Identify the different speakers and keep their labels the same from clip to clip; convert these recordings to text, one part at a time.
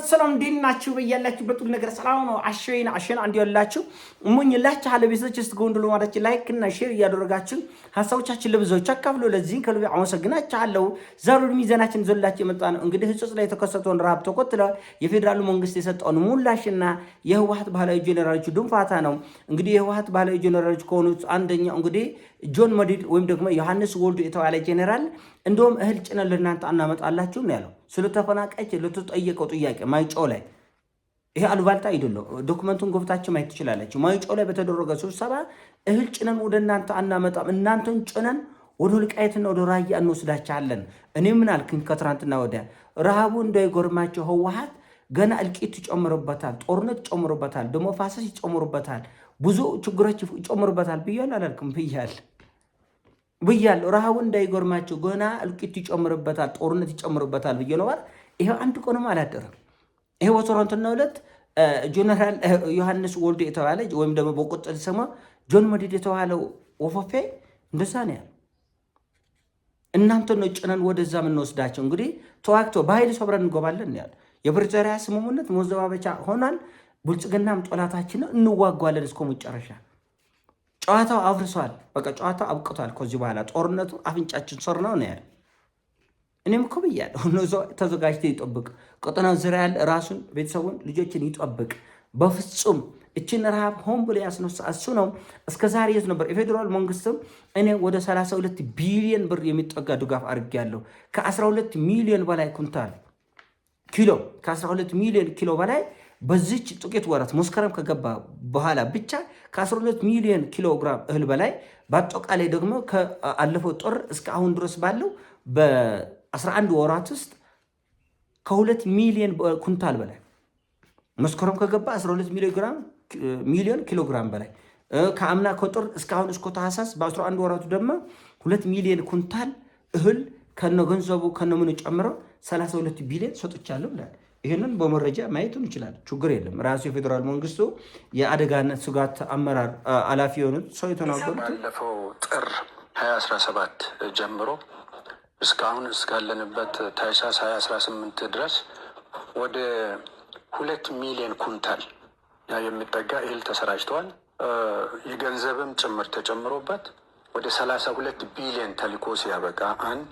Speaker 1: ሰላም ዲናችሁ በያላችሁበት ሁሉ ነገር ሰላም ነው። አሸና እንዲያላችሁ እሙኝላችሁ አለ ቤቶች እስቲ ጎንደሎ ማለት ላይክ እና ሼር እያደረጋችሁ ሐሳቦቻችን ለብዙዎች አካፍሉ። ለዚህ ከልብ አመሰግናችኋለሁ። ዛሬ ሚዛናችን ዘላችሁ የመጣ ነው እንግዲህ ህጽጽ ላይ የተከሰተውን ረሃብ ተቆጥለ የፌደራሉ መንግስት የሰጠውን ሙላሽና የህወሓት ባህላዊ ጄኔራሎች ድንፋታ ነው። እንግዲህ የህወሓት ባህላዊ ጄኔራሎች ከሆኑት አንደኛው እንግዲህ ጆን መዲድ ወይም ደግሞ ዮሐንስ ወልዱ የተባለ ጄኔራል እንደውም እህል ጭነን ለእናንተ እናመጣላችሁ ነው ያለው። ስለተፈናቃዮች ለተጠየቀው ጥያቄ ማይጨው ላይ ይሄ አሉባልታ አይደለም፣ ዶክመንቱን ገብታችሁ ማየት ትችላላችሁ። ማይጨው ላይ በተደረገ ስብሰባ እህል ጭነን ወደ እናንተ አናመጣም፣ እናንተን ጭነን ወደ ወልቃይትና ወደ ራያ እንወስዳችኋለን። እኔ ምን አልክኝ? ከትናንትና ወዲያ ረሃቡ እንዳይጎርማቸው ህወሓት ገና እልቂት ይጨምርበታል፣ ጦርነት ይጨምርበታል፣ ደሞ ፋሰስ ይጨምርበታል፣ ብዙ ችግሮች ይጨምርበታል ብያለሁ አላልክም? ብያለሁ። ረሃቡ እንዳይጎርማቸው ገና እልቂት ይጨምርበታል፣ ጦርነት ይጨምርበታል ብዬ ነው። ይሄ አንድ ቆንም አላደረም። ይሄ በቶሮንቶና ሁለት ጀነራል ዮሐንስ ወልዱ የተባለ ወይም ደግሞ በቁጥር ስሙ ጆን መዲድ የተባለው ወፈፌ እንደዛ ነው ያለው። እናንተ ነው ጭነን ወደዛ የምንወስዳቸው። እንግዲህ ተዋግቶ በኃይል ሰብረን እንገባለን ያለ የፕሪቶሪያ ስምምነት መዘባበቻ ሆኗል። ብልጽግናም ጠላታችን እንዋጓለን እስከ መጨረሻ። ጨዋታው አፍርሷል። በቃ ጨዋታው አብቅቷል። ከዚህ በኋላ ጦርነቱ አፍንጫችን ስር ነው ያለ። እኔም እኮ ብያለሁ፣ ተዘጋጅቶ ይጠብቅ። ቀጠናው ዙሪያ ያለ ራሱን፣ ቤተሰቡን፣ ልጆችን ይጠብቅ። በፍጹም እችን ረሃብ ሆን ብሎ ያስነሳ እሱ ነው። እስከዛሬ የት ነበር? የፌዴራል መንግስትም እኔ ወደ 32 ቢሊዮን ብር የሚጠጋ ድጋፍ አድርጌያለሁ። ከ12 ሚሊዮን በላይ ኩንታል ኪሎ ከ12 ሚሊዮን ኪሎ በላይ በዚች ጥቂት ወራት መስከረም ከገባ በኋላ ብቻ ከ12 ሚሊዮን ኪሎ ግራም እህል በላይ በአጠቃላይ ደግሞ ከአለፈው ጥር እስከ አሁን ድረስ ባለው በ11 ወራት ውስጥ ከ2 ሚሊዮን ኩንታል በላይ መስከረም ከገባ 12 ሚሊዮን ኪሎ ግራም በላይ ከአምና ከጥር እስካሁን እስከ ታህሳስ በ11 ወራቱ ደግሞ 2 ሚሊዮን ኩንታል እህል ከነገንዘቡ ከነምኑ ጨምረው 32 ቢሊዮን ሰጥቻለሁ ብሏል። ይህንን በመረጃ ማየት እንችላለን። ችግር የለም። ራሱ የፌዴራል መንግስቱ የአደጋነት ስጋት አመራር ኃላፊ የሆኑት ሰው የተናገሩት
Speaker 2: ባለፈው ጥር 2017 ጀምሮ እስካሁን እስካለንበት ታህሳስ 2018 ድረስ ወደ 2 ሚሊዮን ኩንታል የሚጠጋ እህል ተሰራጭተዋል። የገንዘብም ጭምር ተጨምሮበት ወደ 32 ቢሊዮን ተልኮ ሲያበቃ አንድ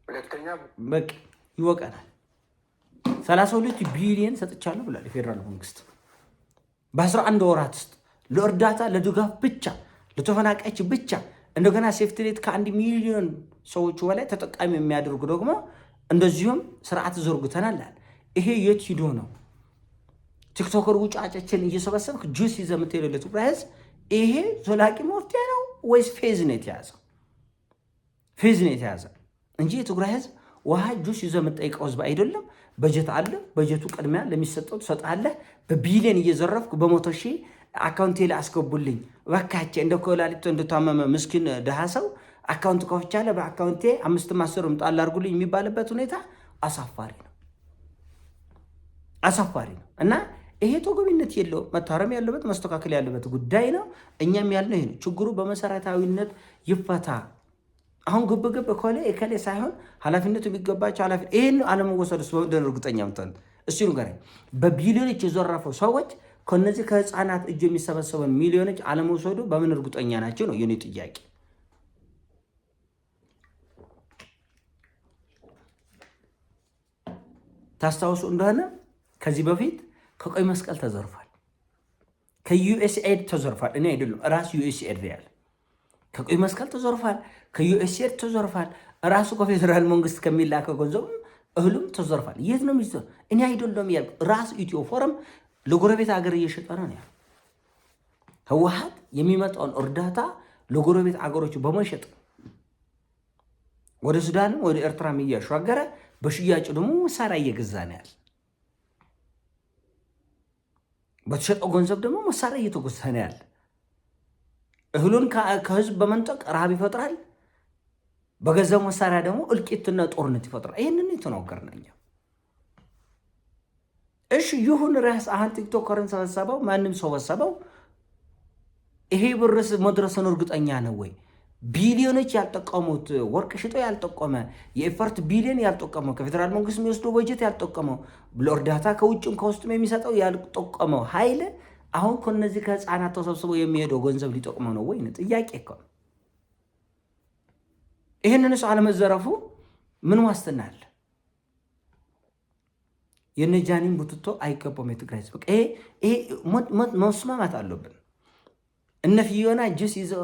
Speaker 2: ሁለተኛ
Speaker 1: በቃ ይወቀናል። 32 ቢሊዮን ሰጥቻለሁ ብሏል የፌዴራል መንግስት በ11 ወራት ውስጥ ለእርዳታ ለድጋፍ ብቻ ለተፈናቃዮች ብቻ። እንደገና ሴፍትኔት ከ1 ሚሊዮን ሰዎች በላይ ተጠቃሚ የሚያደርጉ ደግሞ እንደዚሁም ስርዓት ዘርግተናል። ይሄ የት ሂዶ ነው? ቲክቶከር ውጫጮችን እየሰበሰብክ ጁስ ይዘህ የምትሄደው ለትግራይ ህዝብ ይሄ ዘላቂ መፍትሄ ነው ወይስ ፌዝ ነው የተያዘው? ፌዝ ነው የተያዘው እንጂ የትግራይ ህዝብ ውሃ ጁስ ይዘህ የምትጠይቀው ህዝብ አይደለም። በጀት አለ። በጀቱ ቅድሚያ ለሚሰጠው ትሰጣለህ። በቢሊዮን እየዘረፍክ በ100 ሺህ አካውንቴ ላይ አስገቡልኝ እባካችሁ፣ እንደ ኮላሊቶ እንደታመመ ምስኪን ድሃ ሰው አካውንት ከፍቻለሁ በአካውንቴ 5-10 ጣል አድርጉልኝ የሚባልበት ሁኔታ አሳፋሪ ነው፣ አሳፋሪ ነው። እና ይሄ ተገቢነት የለውም። መታረም ያለበት መስተካከል ያለበት ጉዳይ ነው። እኛም ያልነው ይሄ ነው። ችግሩ በመሰረታዊነት ይፈታ። አሁን ግብግብ እከሌ ሳይሆን ኃላፊነቱ የሚገባቸው ኃላፊነት ይህን አለመወሰዱ ስለወደን እርግጠኛ ምትሆን እሱ ንገረኝ። በቢሊዮኖች የዘረፈው ሰዎች ከነዚህ ከህፃናት እጅ የሚሰበሰበን ሚሊዮኖች አለመውሰዱ በምን እርግጠኛ ናቸው ነው የኔ ጥያቄ። ታስታውሱ እንደሆነ ከዚህ በፊት ከቀይ መስቀል ተዘርፏል፣ ከዩኤስኤድ ተዘርፏል። እኔ አይደለም ራሱ ዩኤስኤድ ያለ ከቀይ መስቀል ተዘርፏል፣ ከዩኤስኤድ ተዘርፏል። ራሱ ከፌዴራል መንግስት ከሚላከው ገንዘብ እህሉም ተዘርፏል። የት ነው የሚዘር? እኔ አይደለም ያልኩ ራሱ ኢትዮ ፎረም ለጎረቤት ሀገር እየሸጠ ነው ያለው። ህወሓት የሚመጣውን እርዳታ ለጎረቤት አገሮች በመሸጥ ወደ ሱዳንም ወደ ኤርትራም እያሻገረ በሽያጭ ደግሞ መሳሪያ እየገዛ ነው ያለ። በተሸጠው ገንዘብ ደግሞ መሳሪያ እየተገዛ ነው ያለ። እህሉን ከህዝብ በመንጠቅ ረሃብ ይፈጥራል። በገንዘብ መሳሪያ ደግሞ እልቂትና ጦርነት ይፈጥራል። ይህንን የተናገርነው እኛ። እሺ ይሁን፣ ራስ አሁን ቲክቶከርን ሰበሰበው፣ ማንም ሰው ሰበሰበው። ይሄ ብርስ መድረስን እርግጠኛ ነው ወይ? ቢሊዮኖች ያልጠቀሙት ወርቅ ሽጦ ያልጠቀመ የኤፈርት ቢሊዮን ያልጠቀመው ከፌዴራል መንግስት የሚወስደው በጀት ያልጠቀመው ለእርዳታ ከውጭም ከውስጥም የሚሰጠው ያልጠቀመው ኃይል አሁን ከነዚህ ከህፃናት ተሰብስበው የሚሄደው ገንዘብ ሊጠቅመው ነው ወይ? ጥያቄ እኮ ይህንን ሰው አለመዘረፉ ምን ዋስትና አለ? የነጃኒን ቡትቶ አይገባም። የትግራይ ህዝብ ይሄ መስማማት አለብን። እነ ፊዮና ጁስ ይዘው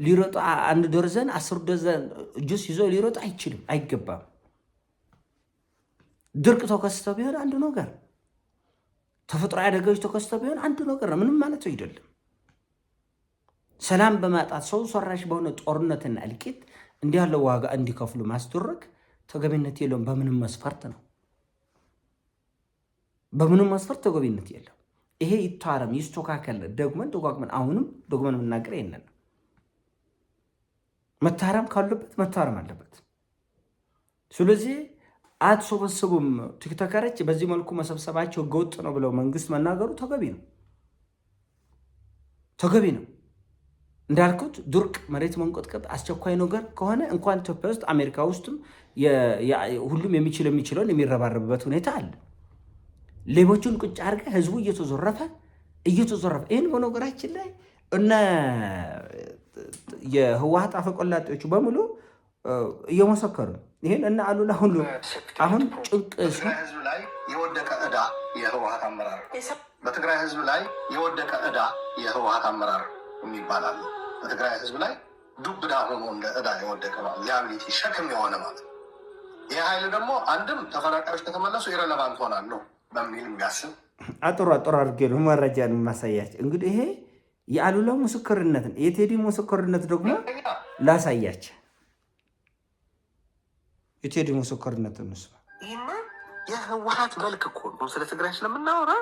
Speaker 1: ሊሮጡ 1 ደርዘን 10 ደርዘን ጁስ ይዘው ሊሮጡ አይችልም፣ አይገባም። ድርቅ ተከስቶ ቢሆን አንዱ ነገር፣ ተፈጥሮ አደጋዎች ተከስቶ ቢሆን አንዱ ነገር ነው። ምንም ማለት አይደለም። ሰላም በማጣት ሰው ሰራሽ በሆነ ጦርነትና እልቂት እንዲህ ያለው ዋጋ እንዲከፍሉ ማስደረግ ተገቢነት የለውም። በምንም መስፈርት ነው፣ በምንም መስፈርት ተገቢነት የለም። ይሄ ይታረም ይስተካከል። ደግመን ደጋግመን አሁንም ደግመን የምናገር ይሄንን መታረም ካለበት መታረም አለበት። ስለዚህ አትሰበስቡም ቲክቶከሮች በዚህ መልኩ መሰብሰባቸው ህገወጥ ነው ብለው መንግስት መናገሩ ተገቢ ነው፣ ተገቢ ነው። እንዳልኩት ድርቅ፣ መሬት መንቀጥቀጥ አስቸኳይ ነገር ከሆነ እንኳን ኢትዮጵያ ውስጥ አሜሪካ ውስጥም ሁሉም የሚችለውን የሚረባረብበት ሁኔታ አለ። ሌቦቹን ቁጭ አድርገ ህዝቡ እየተዘረፈ ይህን በነገራችን ላይ እነ የህወሓት አፈቆላጤዎቹ በሙሉ እየመሰከሩ ይህን እና አሉላ ሁሉ አሁን ጭንቅ
Speaker 3: ህዝብ ላይ የወደቀ ዕዳ የህወሓት አመራር በትግራይ ህዝብ ላይ የወደቀ ዕዳ የህወሓት አመራር የሚባል አለ። በትግራይ ህዝብ ላይ ዱብ ዕዳ ሆኖ እንደ ዕዳ የወደቀ ነው። የአብሊቲ ሸክም የሆነ ማለት ነው። ይህ ኃይል ደግሞ አንድም ተፈናቃዮች ከተመለሱ ኢረለቫንት ሆናለሁ በሚል የሚያስብ
Speaker 1: አጥሩ አድርጌ ነው መረጃን ማሳያቸው። እንግዲህ ይሄ የአሉላ ምስክርነትን የቴዲ ምስክርነት ደግሞ ላሳያቸው። የቴዲ ምስክርነትን ነው።
Speaker 4: ይህማ የህወሓት መልክ እኮ ነው። ስለ ትግራይ ስለምናወራ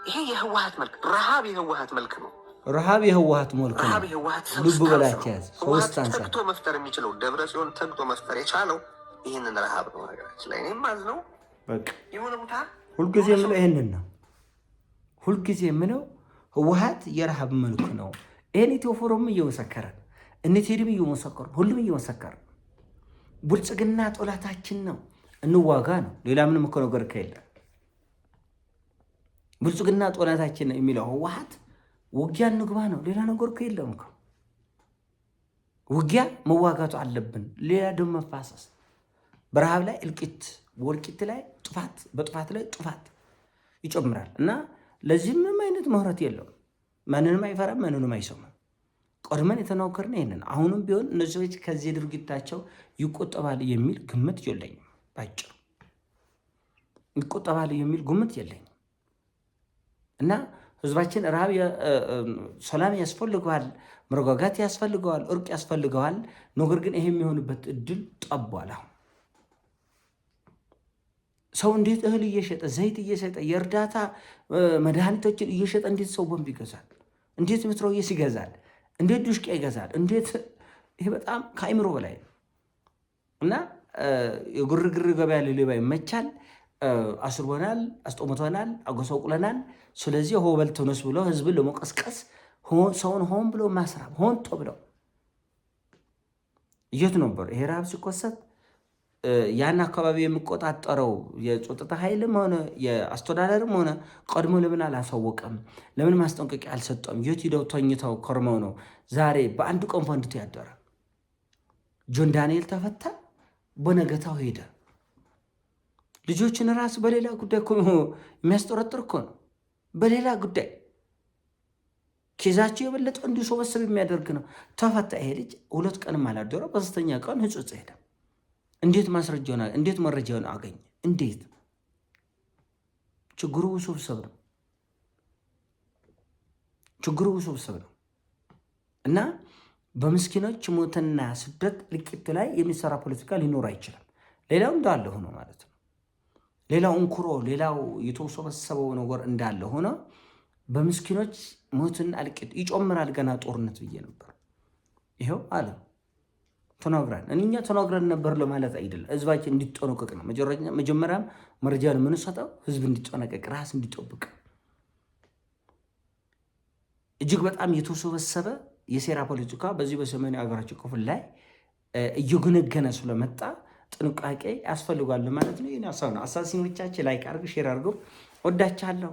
Speaker 4: ይሄ የህወሓት መልክ፣ ረሃብ የህወሓት መልክ ነው።
Speaker 1: ረሃብ የህወሓት መልክ ነው።
Speaker 4: ረሃብ የህወሓት
Speaker 1: ልብ በላቸው ያዝ ሶስት አንሳ
Speaker 4: ተግቶ መፍጠር የሚችለው ደብረ ጽዮን ተግቶ መፍጠር የቻለው ይህንን ረሃብ ነው። ነገራችን ላይ እኔም ማዝ ነው
Speaker 1: በቃ
Speaker 4: የሆነ ቦታ
Speaker 1: ሁልጊዜ የምለው ይህንን ነው። ሁልጊዜ የምለው ህወሓት የረሃብ መልክ ነው። ይህን ኢትዮ ፎረም እየመሰከረ እነ ቴዲም እየመሰከሩ ሁሉም እየመሰከረ ብልጽግና ጠላታችን ነው እንዋጋ ነው። ሌላ ምንም እኮ ነገር ከሌለ ብልጽግና ጠላታችን ነው የሚለው ህወሓት ውጊያ እንግባ ነው። ሌላ ነገር እኮ የለም እኮ ውጊያ መዋጋቱ አለብን። ሌላ ደም መፋሰስ በረሃብ ላይ እልቂት፣ በእልቂት ላይ ጥፋት፣ በጥፋት ላይ ጥፋት ይጨምራል እና ለዚህ ምንም አይነት ምህረት የለውም። ማንንም አይፈራም፣ ማንንም አይሰማም። ቀድመን የተናገርን ይሄንን አሁንም ቢሆን እነዚህ ሰዎች ከዚህ ድርጊታቸው ይቆጠባል የሚል ግምት የለኝም። ባጭሩ ይቆጠባል የሚል ግምት የለኝም እና ህዝባችን ረሃብ ሰላም ያስፈልገዋል፣ መረጋጋት ያስፈልገዋል፣ እርቅ ያስፈልገዋል። ነገር ግን ይሄ የሚሆንበት እድል ጠቧል። አሁን ሰው እንዴት እህል እየሸጠ ዘይት እየሸጠ የእርዳታ መድኃኒቶችን እየሸጠ እንዴት ሰው ቦምብ ይገዛል? እንዴት ምትሮየስ ይገዛል? እንዴት ዱሽቄ ይገዛል? እንዴት ይሄ በጣም ከአይምሮ በላይ ነው እና የግርግር ገበያ ለሌባ ይመቻል። አስርቦናል፣ አስጦምቶናል፣ አጎሰቁለናል። ስለዚህ ሆበል ተነስ ብሎ ህዝብን ለመቀስቀስ ሰውን ሆን ብሎ ማስራብ ሆን ብለው የት ነበር ይሄ ረሃብ ሲኮሰት ያን አካባቢ የሚቆጣጠረው የጸጥታ ኃይልም ሆነ የአስተዳደርም ሆነ ቀድሞ ለምን አላሳወቀም? ለምን ማስጠንቀቂያ አልሰጠም? የት ሂደው ተኝተው ከርመው ነው ዛሬ በአንድ ቀን ፈንድቶ ያደረ? ጆን ዳንኤል ተፈታ፣ በነገታው ሄደ። ልጆችን ራሱ በሌላ ጉዳይ እኮ የሚያስጠረጥር እኮ ነው። በሌላ ጉዳይ ኬዛቸው የበለጠ እንዲሰበሰብ የሚያደርግ ነው። ተፈታ። ይሄ ልጅ 2 ቀንም አላደረ። በ3ኛ ቀን ህጹጽ ሄደ። እንዴት ማስረጃውን እንዴት መረጃውን አገኘ? እንዴት? ችግሩ ውስብስብ ነው። ችግሩ ውስብስብ ነው እና በምስኪኖች ሞትና ስደት ልቂት ላይ የሚሰራ ፖለቲካ ሊኖር አይችልም። ሌላው እንዳለ ሆኖ ማለት ነው። ሌላው እንኩሮ፣ ሌላው የተወሰበሰበው ነገር እንዳለ ሆኖ በምስኪኖች ሞትና ልቂት ይጨምራል። ገና ጦርነት ብዬ ነበር። ይኸው አለ ተናግረን እኛ ተናግረን ነበር ለማለት አይደለም። ህዝባችን እንዲጠነቀቅ ነው። መጀመሪያም መረጃ የምንሰጠው ህዝብ እንዲጠነቀቅ፣ ራስ እንዲጠብቅ። እጅግ በጣም የተወሰበሰበ የሴራ ፖለቲካ በዚህ በሰሜኑ ሀገራችን ክፍል ላይ እየገነገነ ስለመጣ ጥንቃቄ ያስፈልጓል ማለት ነው። ይህን ሀሳብ ነው። አሳሲኖቻችን ላይክ አድርጉ፣ ሼር አድርጉ። ወዳቻለሁ።